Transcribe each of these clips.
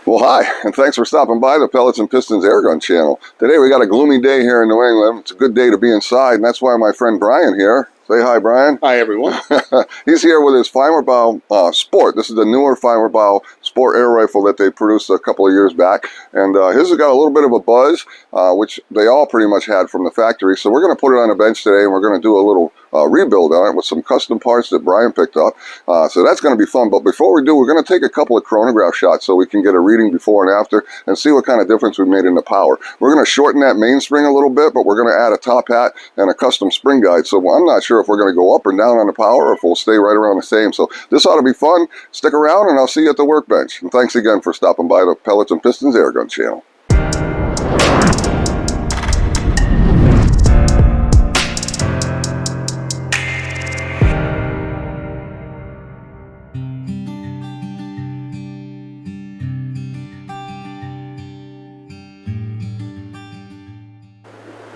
Well, hi, and thanks for stopping by the Pellets and Pistons Airgun channel. Today we got a gloomy day here in New England. It's a good day to be inside, and that's why my friend Brian here. Say hi, Brian. Hi, everyone. He's here with his Feinwerkbau Sport. This is the newer Feinwerkbau Sport air rifle that they produced a couple of years back. And his has got a little bit of a buzz, which they all pretty much had from the factory. So we're going to put it on a bench today, and we're going to do a little rebuild on it with some custom parts that Brian picked up. So that's going to be fun. But before we do, we're going to take a couple of chronograph shots so we can get a reading before and after and see what kind of difference we made in the power. We're going to shorten that mainspring a little bit, but we're going to add a top hat and a custom spring guide. So I'm not sure if we're going to go up or down on the power or if we'll stay right around the same. So this ought to be fun. Stick around and I'll see you at the workbench. And thanks again for stopping by the Pellets and Pistons Airgun channel.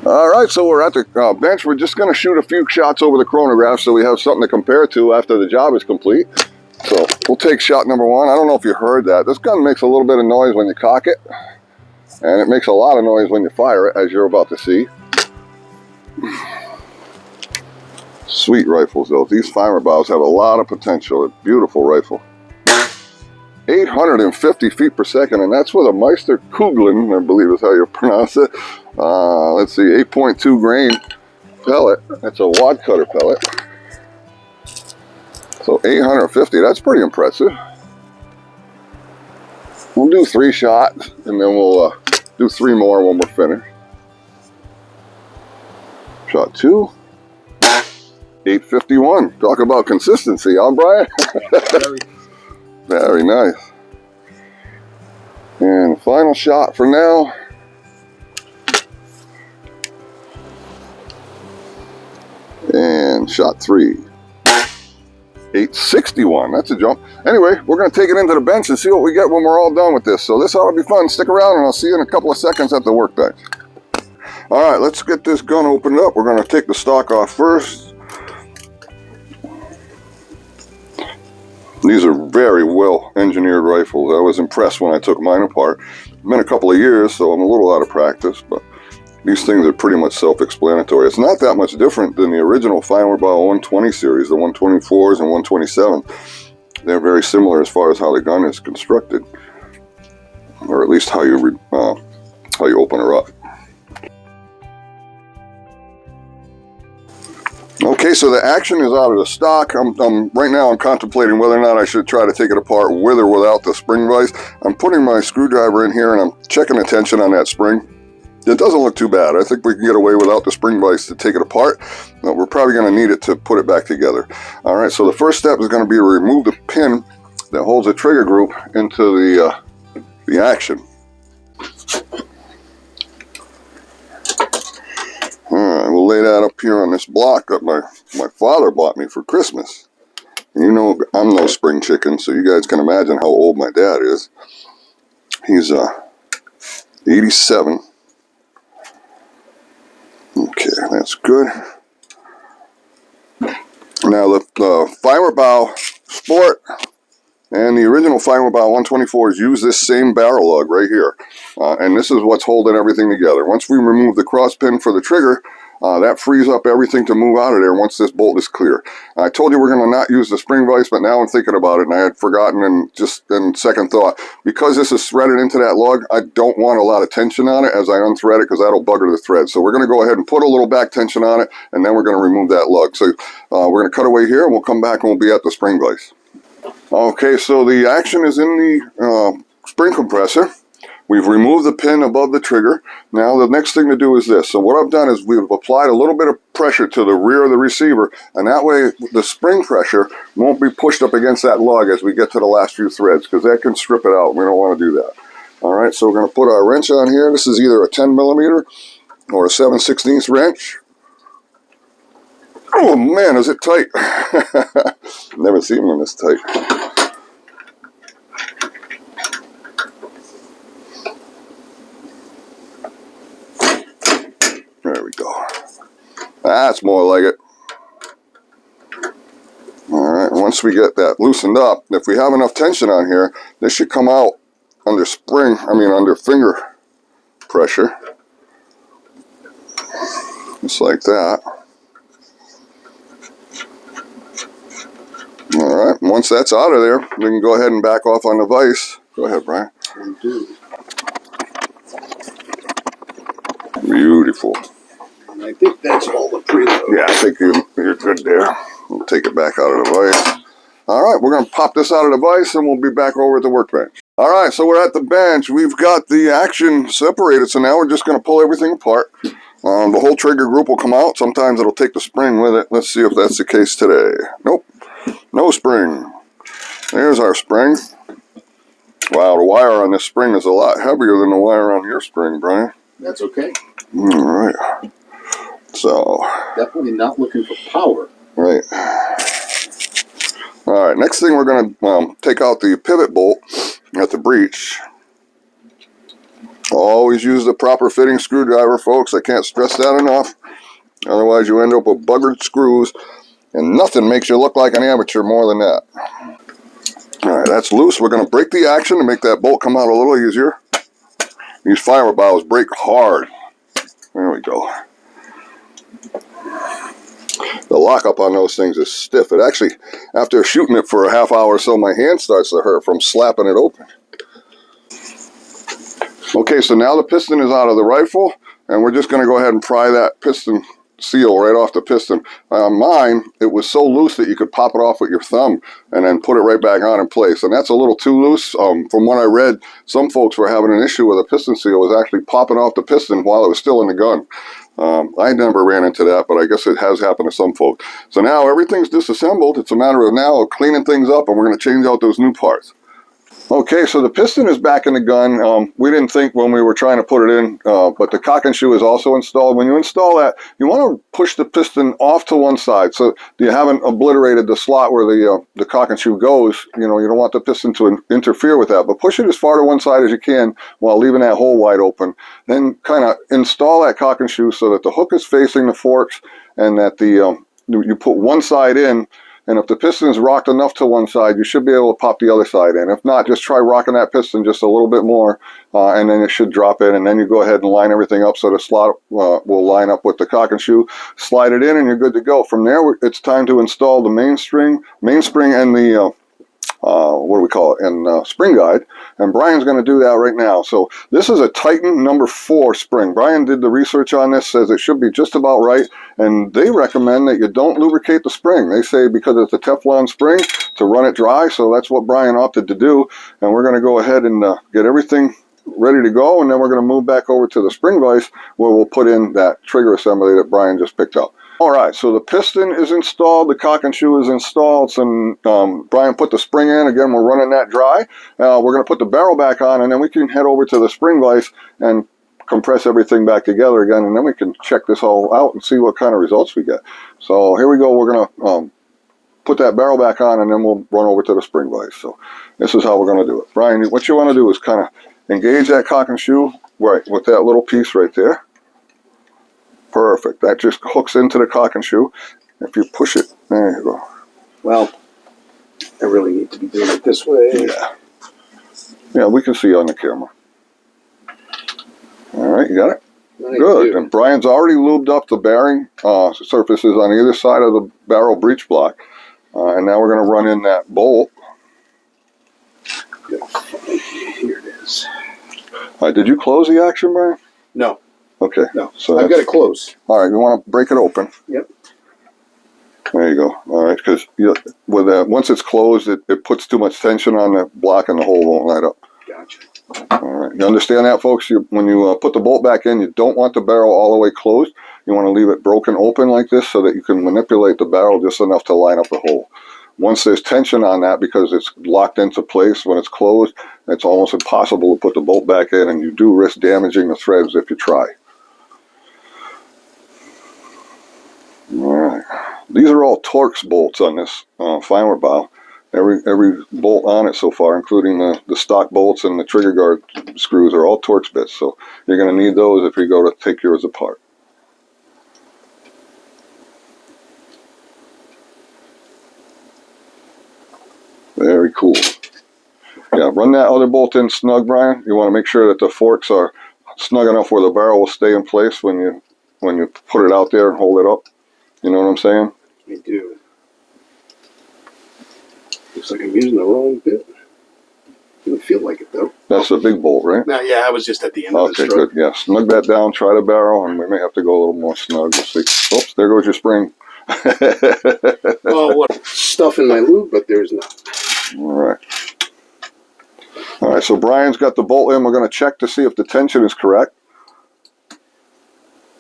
Alright, so we're at the bench. We're just going to shoot a few shots over the chronograph so we have something to compare to after the job is complete. So we'll take shot number one. I don't know if you heard that. This gun makes a little bit of noise when you cock it, and it makes a lot of noise when you fire it, as you're about to see. Sweet rifles, though. These Feinwerkbaus have a lot of potential. A beautiful rifle. 850 feet per second, and that's with a Meister Kugeln, I believe is how you pronounce it. Let's see, 8.2 grain pellet. That's a wad cutter pellet. So 850, that's pretty impressive. We'll do 3 shots, and then we'll do 3 more when we're finished. Shot 2. 851. Talk about consistency, huh, Brian? Very nice. And final shot for now. And shot 3. 861. That's a jump. Anyway, we're going to take it into the bench and see what we get when we're all done with this. So this ought to be fun. Stick around and I'll see you in a couple of seconds at the workbench. Alright, let's get this gun opened up. We're going to take the stock off first. These are very well engineered rifles. I was impressed when I took mine apart. It's been a couple of years, so I'm a little out of practice, but these things are pretty much self-explanatory. It's not that much different than the original Feinwerkbau 120 series, the 124s and 127s. They're very similar as far as how the gun is constructed, or at least how you open her up. Okay, so the action is out of the stock. Right now I'm contemplating whether or not I should try to take it apart with or without the spring vise. I'm putting my screwdriver in here and I'm checking the tension on that spring. It doesn't look too bad. I think we can get away without the spring vise to take it apart. But we're probably going to need it to put it back together. Alright, so the first step is going to be to remove the pin that holds the trigger group into the action. Alright, we'll lay that up here on this block that my father bought me for Christmas. And you know I'm no spring chicken, so you guys can imagine how old my dad is. He's 87. Okay, that's good. Now the Feinwerkbau Sport and the original Feinwerkbau 124s use this same barrel lug right here. And this is what's holding everything together. Once we remove the cross pin for the trigger, that frees up everything to move out of there once this bolt is clear. I told you we're going to not use the spring vise, but now I'm thinking about it, and I had forgotten, and just in second thought, because this is threaded into that lug, I don't want a lot of tension on it as I unthread it, because that'll bugger the thread. So we're going to go ahead and put a little back tension on it, and then we're going to remove that lug. So we're going to cut away here, and we'll come back and we'll be at the spring vise. Okay, so the action is in the spring compressor. We've removed the pin above the trigger. Now the next thing to do is this. So what I've done is we've applied a little bit of pressure to the rear of the receiver, and that way the spring pressure won't be pushed up against that lug as we get to the last few threads, because that can strip it out. We don't want to do that. Alright, so we're going to put our wrench on here. This is either a 10 millimeter or a 7/16 wrench. Oh man, is it tight. Never seen one this tight. There we go. That's more like it. Alright, once we get that loosened up, if we have enough tension on here, this should come out under under finger pressure. Just like that. Alright, once that's out of there, we can go ahead and back off on the vise. Go ahead, Brian. Beautiful. And I think that's all the preload. Yeah, I think you're good there. We'll take it back out of the vise. Alright, we're going to pop this out of the vise and we'll be back over at the workbench. Alright, so we're at the bench. We've got the action separated, so now we're just going to pull everything apart. The whole trigger group will come out. Sometimes it'll take the spring with it. Let's see if that's the case today. Nope, no spring. There's our spring. Wow, the wire on this spring is a lot heavier than the wire on your spring, Brian. That's okay. Alright. So. Definitely not looking for power. Right. Alright, next thing we're going to take out the pivot bolt at the breech. Always use the proper fitting screwdriver, folks. I can't stress that enough. Otherwise you end up with buggered screws, and nothing makes you look like an amateur more than that. Alright, that's loose. We're going to break the action to make that bolt come out a little easier. These Feinwerkbaus break hard. There we go. The lockup on those things is stiff. It actually, after shooting it for a half hour or so, my hand starts to hurt from slapping it open. Okay, so now the piston is out of the rifle, and we're just going to go ahead and pry that piston seal right off the piston. Mine, it was so loose that you could pop it off with your thumb and then put it right back on in place, and that's a little too loose. From what I read, some folks were having an issue with a piston seal. It was actually popping off the piston while it was still in the gun. I never ran into that, but I guess it has happened to some folks. So now everything's disassembled. It's a matter of now cleaning things up, and we're going to change out those new parts. Okay, so the piston is back in the gun. We didn't think when we were trying to put it in, but the cock and shoe is also installed. When you install that, you want to push the piston off to one side so you haven't obliterated the slot where the cock and shoe goes. You don't want the piston to interfere with that, but push it as far to one side as you can while leaving that hole wide open. Then kind of install that cock and shoe so that the hook is facing the forks and that you put one side in. And if the piston is rocked enough to one side, you should be able to pop the other side in. If not, just try rocking that piston just a little bit more, and then it should drop in. And then you go ahead and line everything up so the slot will line up with the cock and shoe. Slide it in, and you're good to go. From there, it's time to install the mainspring, and the what do we call it, and spring guide, and Brian's going to do that right now. So this is a Titan number 4 spring. Brian did the research on this, says it should be just about right, and they recommend that you don't lubricate the spring. They say because it's a Teflon spring to run it dry, so that's what Brian opted to do, and we're going to go ahead and get everything ready to go, and then we're going to move back over to the spring vise where we'll put in that trigger assembly that Brian just picked up. Alright, so the piston is installed, the cock and shoe is installed, and Brian put the spring in. Again, we're running that dry. We're going to put the barrel back on, and then we can head over to the spring vise and compress everything back together again, and then we can check this all out and see what kind of results we get. So here we go. We're going to put that barrel back on, and then we'll run over to the spring vise. So this is how we're going to do it. Brian, what you want to do is kind of engage that cock and shoe right with that little piece right there. Perfect. That just hooks into the cock and shoe. If you push it, there you go. Well, I really need to be doing it this way. Yeah. Yeah, we can see on the camera. All right, you got it? Good. And Brian's already lubed up the bearing surfaces on either side of the barrel breech block. And now we're going to run in that bolt. Here it is. Did you close the action, Brian? No. Okay. No. So I've got it closed. All right, you want to break it open. Yep. There you go. All right, because once it's closed, it puts too much tension on the block and the hole won't light up. Gotcha. All right, you understand that, folks? When you put the bolt back in, you don't want the barrel all the way closed. You want to leave it broken open like this so that you can manipulate the barrel just enough to line up the hole. Once there's tension on that, because it's locked into place when it's closed, it's almost impossible to put the bolt back in, and you do risk damaging the threads if you try. Alright, these are all Torx bolts on this Feinwerkbau. Every bolt on it so far, including the stock bolts and the trigger guard screws, are all Torx bits, so you're going to need those if you go to take yours apart. Very cool. Yeah, run that other bolt in snug, Brian. You want to make sure that the forks are snug enough where the barrel will stay in place when you put it out there and hold it up. You know what I'm saying? I do. Looks like I'm using the wrong bit. Doesn't feel like it though. That's a big bolt, right? No, yeah, I was just at the end of the Okay, stroke. good. Yeah, snug that down. Try the barrel, and we may have to go a little more snug. We'll see. Oops, there goes your spring. Oh, what stuff in my lube, but there's not. All right. All right, so Brian's got the bolt in. We're going to check to see if the tension is correct.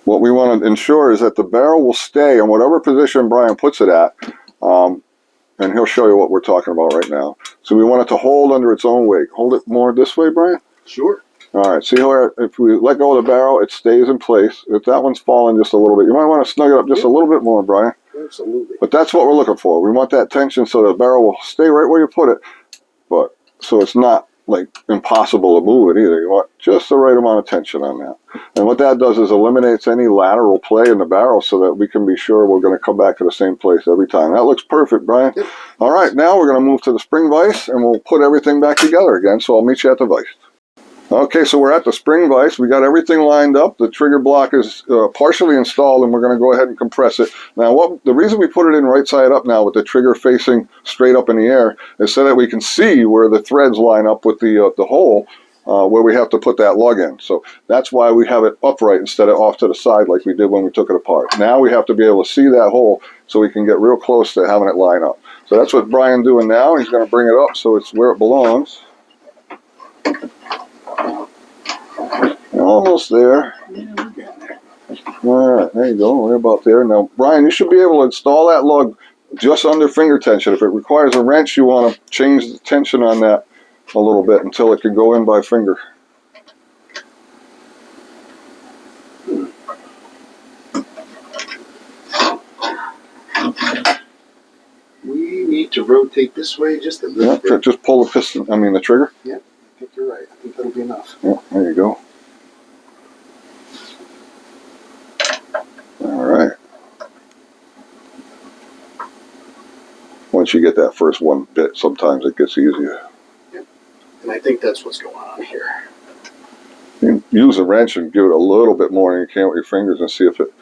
What we want to ensure is that the barrel will stay in whatever position Brian puts it at, and he'll show you what we're talking about right now. So we want it to hold under its own weight. Hold it more this way, Brian? Sure. All right, see how if we let go of the barrel, it stays in place. If that one's falling just a little bit, you might want to snug it up just a little bit more, Brian. Absolutely. But that's what we're looking for. We want that tension so the barrel will stay right where you put it, but so it's not like impossible to move it either. You want just the right amount of tension on that. And what that does is eliminates any lateral play in the barrel so that we can be sure we're going to come back to the same place every time. That looks perfect, Brian. Yep. All right, now we're going to move to the spring vise and we'll put everything back together again. So I'll meet you at the vise. Okay, so we're at the spring vise. We got everything lined up. The trigger block is partially installed, and we're going to go ahead and compress it. Now, the reason we put it in right side up now with the trigger facing straight up in the air is so that we can see where the threads line up with the hole where we have to put that lug in. So that's why we have it upright instead of off to the side like we did when we took it apart. Now we have to be able to see that hole so we can get real close to having it line up. So that's what Brian's doing now. He's going to bring it up so it's where it belongs. Almost there. Yeah, we're getting there. All right, there you go. We're about there. Now, Brian, you should be able to install that lug just under finger tension. If it requires a wrench, you want to change the tension on that a little bit until it can go in by finger. We need to rotate this way just a little bit. Just pull the piston, the trigger. Yeah, I think you're right. I think that'll be enough. Yeah, there you go. All right. Once you get that first one bit, sometimes it gets easier. Yep. And I think that's what's going on here. You can use a wrench and give it a little bit more than you can with your fingers and see if it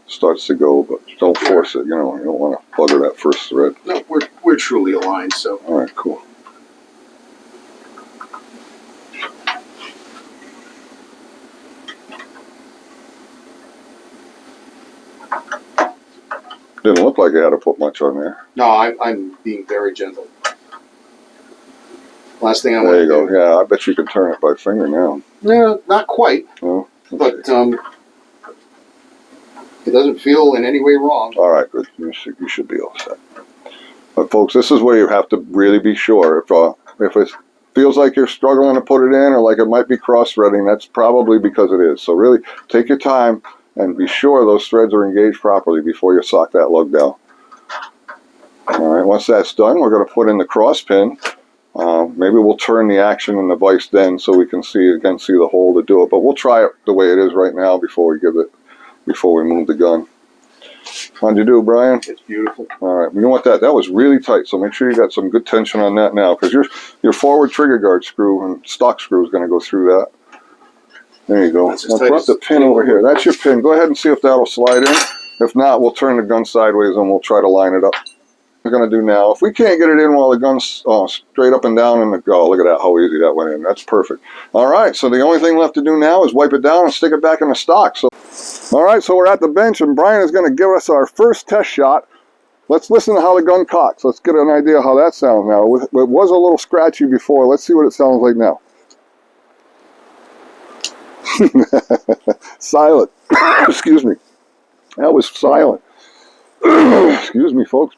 starts to go, but don't force it. You don't want to bugger that first thread. No, we're truly aligned, so. All right, cool. Didn't look like you had to put much on there. No, I'm being very gentle. Last thing I want There to you go. do. Yeah, I bet you can turn it by finger now. No, not quite, No? but it doesn't feel in any way wrong. All right, good. You should be all set. But folks, this is where you have to really be sure. If it feels like you're struggling to put it in or like it might be cross-threading, that's probably because it is. So really, take your time and be sure those threads are engaged properly before you sock that lug down. All right, once that's done, we're going to put in the cross pin. Maybe we'll turn the action in the vise then so we can see the hole to do it. But we'll try it the way it is right now before we move the gun. How'd you do, Brian? It's beautiful. All right, you know what, that was really tight, so make sure you got some good tension on that now, because your forward trigger guard screw and stock screw is going to go through that. There you go. Now put the pin over here. That's your pin. Go ahead and see if that'll slide in. If not, we'll turn the gun sideways and we'll try to line it up. We're going to do now. If we can't get it in while the gun's straight up and down in the go, look at that, how easy that went in. That's perfect. All right, so the only thing left to do now is wipe it down and stick it back in the stock. So, all right, so we're at the bench and Brian is going to give us our first test shot. Let's listen to how the gun cocks. Let's get an idea how that sounds now. It was a little scratchy before. Let's see what it sounds like now. Silent. Excuse me. That was silent. Excuse me, folks.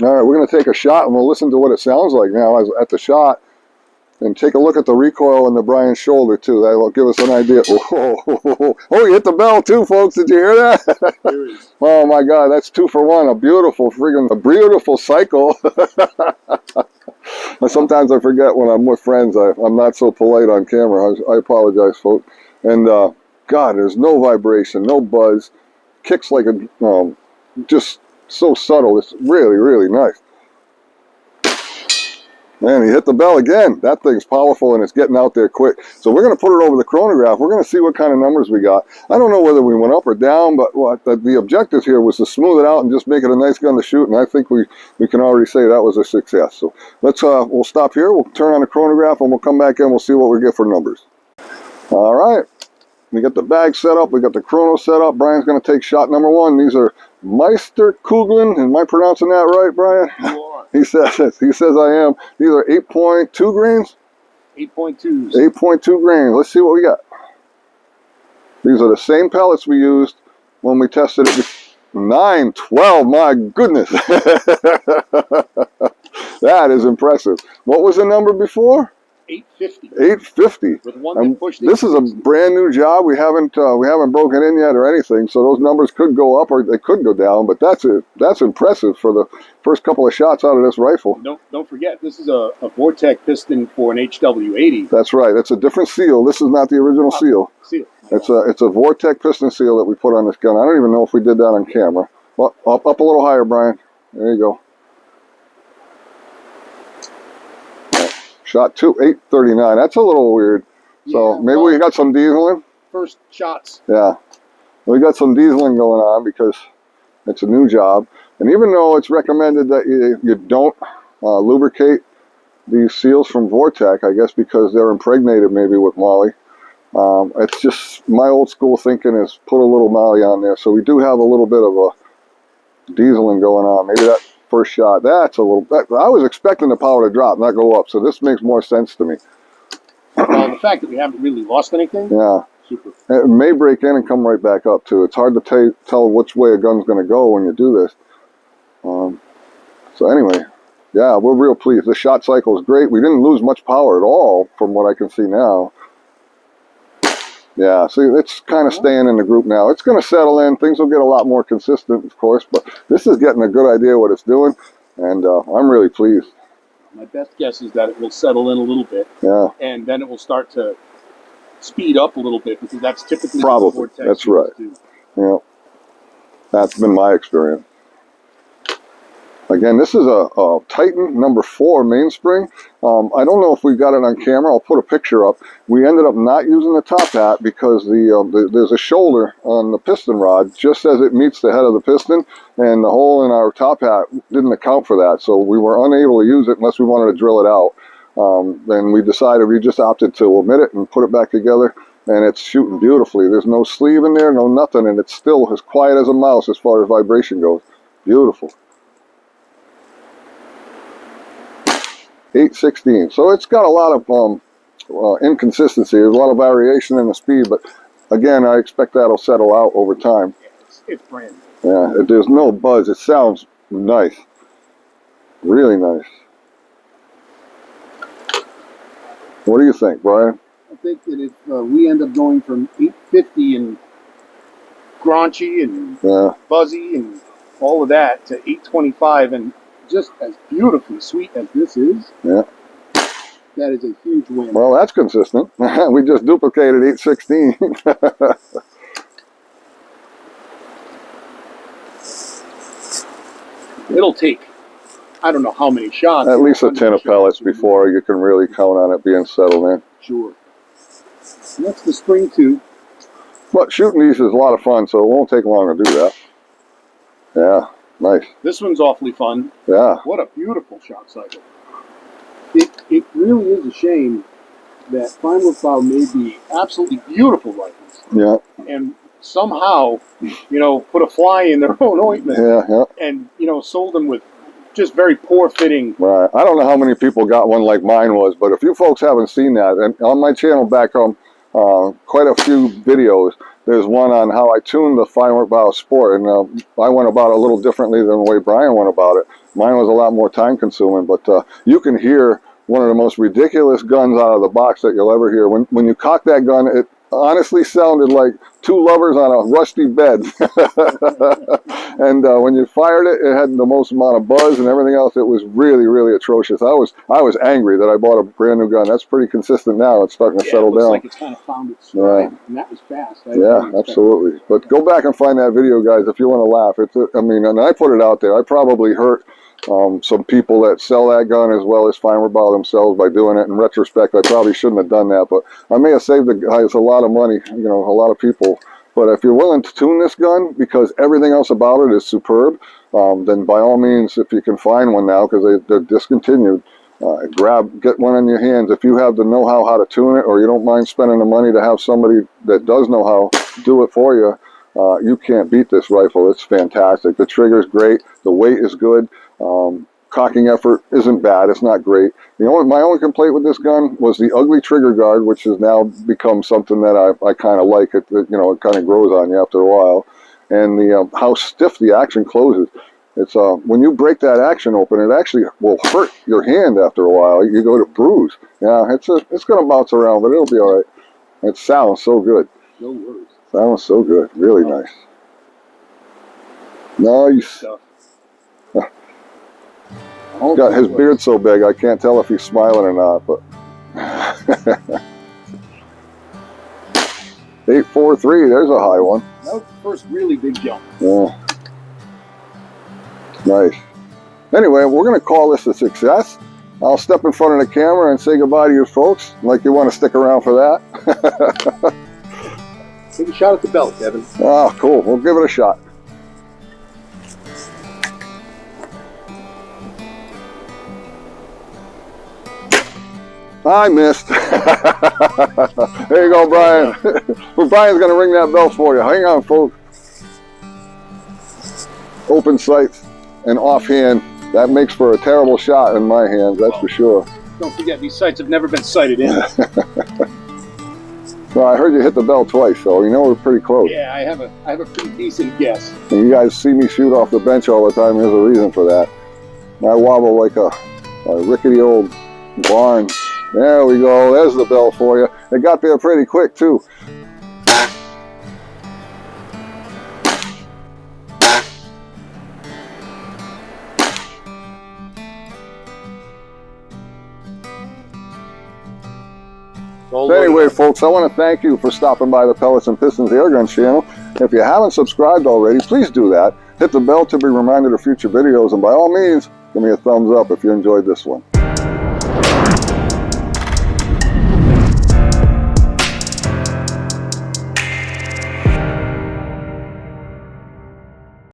All right, we're going to take a shot and we'll listen to what it sounds like now at the shot. And take a look at the recoil on the Brian's shoulder, too. That will give us an idea. Oh, you hit the bell, too, folks. Did you hear that? Oh, my God. That's 2 for 1. A beautiful cycle. Sometimes I forget when I'm with friends. I'm not so polite on camera. I apologize, folks. And, God, there's no vibration, no buzz. Kicks like a, just so subtle. It's really, really nice. Man, he hit the bell again. That thing's powerful and it's getting out there quick. So we're going to put it over the chronograph. We're going to see what kind of numbers we got. I don't know whether we went up or down, but what the objective here was to smooth it out and just make it a nice gun to shoot. And I think we can already say that was a success. So let's we'll stop here. We'll turn on the chronograph and we'll come back in. We'll see what we get for numbers. All right. We got the bag set up. We got the chrono set up. Brian's going to take shot number 1. These are Meisterkugeln. Am I pronouncing that right, Brian? You are. He says I am. These are 8.2 grains? 8.2s. 8.2 grains. Let's see what we got. These are the same pellets we used when we tested it. 912, my goodness. That is impressive. What was the number before? 850. 850. With one that pushed this is a brand new job. We haven't broken in yet or anything, so those numbers could go up or they could go down. But that's impressive for the first couple of shots out of this rifle. Don't forget, this is a Vortex piston for an HW80. That's right. It's a different seal. This is not the original seal. It's a Vortex piston seal that we put on this gun. I don't even know if we did that on camera. Well, up a little higher, Brian. There you go. Shot 2, 839. That's a little weird. So yeah, maybe we got some dieseling. First shots. Yeah, we got some dieseling going on because it's a new job. And even though it's recommended that you don't lubricate these seals from Vortex, I guess because they're impregnated maybe with Molly. It's just my old school thinking is put a little Molly on there. So we do have a little bit of a dieseling going on. Maybe that first shot, that's a little. I was expecting the power to drop, not go up. So this makes more sense to me. Well, the fact that we haven't really lost anything. Yeah. Super. It may break in and come right back up too. It's hard to tell which way a gun's going to go when you do this. So anyway, yeah, we're real pleased. The shot cycle is great. We didn't lose much power at all from what I can see now. Yeah, see, it's kind of staying in the group now. It's going to settle in. Things will get a lot more consistent, of course, but this is getting a good idea what it's doing, and I'm really pleased. My best guess is that it will settle in a little bit. Yeah. And then it will start to speed up a little bit because that's typically probably. Vortex That's right. do. Yeah. That's been my experience. Again, this is a Titan number 4 mainspring. I don't know if we got it on camera. I'll put a picture up. We ended up not using the top hat because there's a shoulder on the piston rod just as it meets the head of the piston, and the hole in our top hat didn't account for that. So we were unable to use it unless we wanted to drill it out. And we decided we just opted to omit it and put it back together, and it's shooting beautifully. There's no sleeve in there, no nothing, and it's still as quiet as a mouse as far as vibration goes. Beautiful. 816. So it's got a lot of inconsistency. There's a lot of variation in the speed, but again, I expect that'll settle out over time. Yeah, it's brand new. Yeah, there's no buzz. It sounds nice. Really nice. What do you think, Brian? I think that if we end up going from 850 and graunchy and buzzy and all of that to 825 and just as beautifully sweet as this is, yeah, that is a huge win. Well, that's consistent. We just duplicated 816. It'll take, I don't know how many shots. At least a tin of pellets before you can really count on it being settled in. Sure. And that's the spring too. But shooting these is a lot of fun, so it won't take long to do that. Yeah, nice. This one's awfully fun. Yeah. What a beautiful shot cycle. It really is a shame that Feinwerkbau made the absolutely beautiful rifles. Yeah. And somehow, put a fly in their own ointment. Yeah. And, sold them with just very poor fitting. Right. I don't know how many people got one like mine was, but if you folks haven't seen that, and on my channel back home, quite a few videos. There's one on how I tuned the Feinwerkbau Sport, and I went about it a little differently than the way Brian went about it. Mine was a lot more time consuming, but you can hear one of the most ridiculous guns out of the box that you'll ever hear. When you cock that gun, it honestly sounded like two lovers on a rusty bed. And when you fired it, it had the most amount of buzz and everything else. It was really, really atrocious. I was angry that I bought a brand new gun. That's pretty consistent now. It's starting to settle down. Like it's kind of found its stride, and that was fast. Yeah, absolutely. But go back and find that video, guys, if you want to laugh. And I put it out there. I probably hurt some people that sell that gun as well as Feinwerkbau themselves by doing it. In retrospect, I probably shouldn't have done that, but I may have saved the guys a lot of money, you know, a lot of people. But if you're willing to tune this gun because everything else about it is superb, then by all means, if you can find one now, because they're discontinued, get one in your hands. If you have the know-how how to tune it, or you don't mind spending the money to have somebody that does know how do it for you, you can't beat this rifle. It's fantastic. The trigger's great. The weight is good. Cocking effort isn't bad. It's not great. My only complaint with this gun was the ugly trigger guard, which has now become something that I kind of like. It kind of grows on you after a while, and the how stiff the action closes. It's when you break that action open, it actually will hurt your hand after a while. You go to bruise. Yeah, it's gonna bounce around, but it'll be all right. It sounds so good. No worries. Sounds so good. Really nice. Nice. Got his beard so big I can't tell if he's smiling or not, but 843, there's a high one. That was the first really big jump. Yeah. Nice. Anyway, we're going to call this a success. I'll step in front of the camera and say goodbye to you folks, like you want to stick around for that. Take a shot at the belt, Kevin. Oh, cool. We'll give it a shot. I missed. There you go, Brian. Brian's going to ring that bell for you. Hang on, folks. Open sights and offhand. That makes for a terrible shot in my hands, that's for sure. Don't forget, these sights have never been sighted in. Well, I heard you hit the bell twice, so you know we're pretty close. Yeah, I have a pretty decent guess. And you guys see me shoot off the bench all the time. There's a reason for that. I wobble like a rickety old barn. There we go. There's the bell for you. It got there pretty quick, too. Anyway, folks, I want to thank you for stopping by the Pellets and Pistons Airguns channel. If you haven't subscribed already, please do that. Hit the bell to be reminded of future videos, and by all means, give me a thumbs up if you enjoyed this one.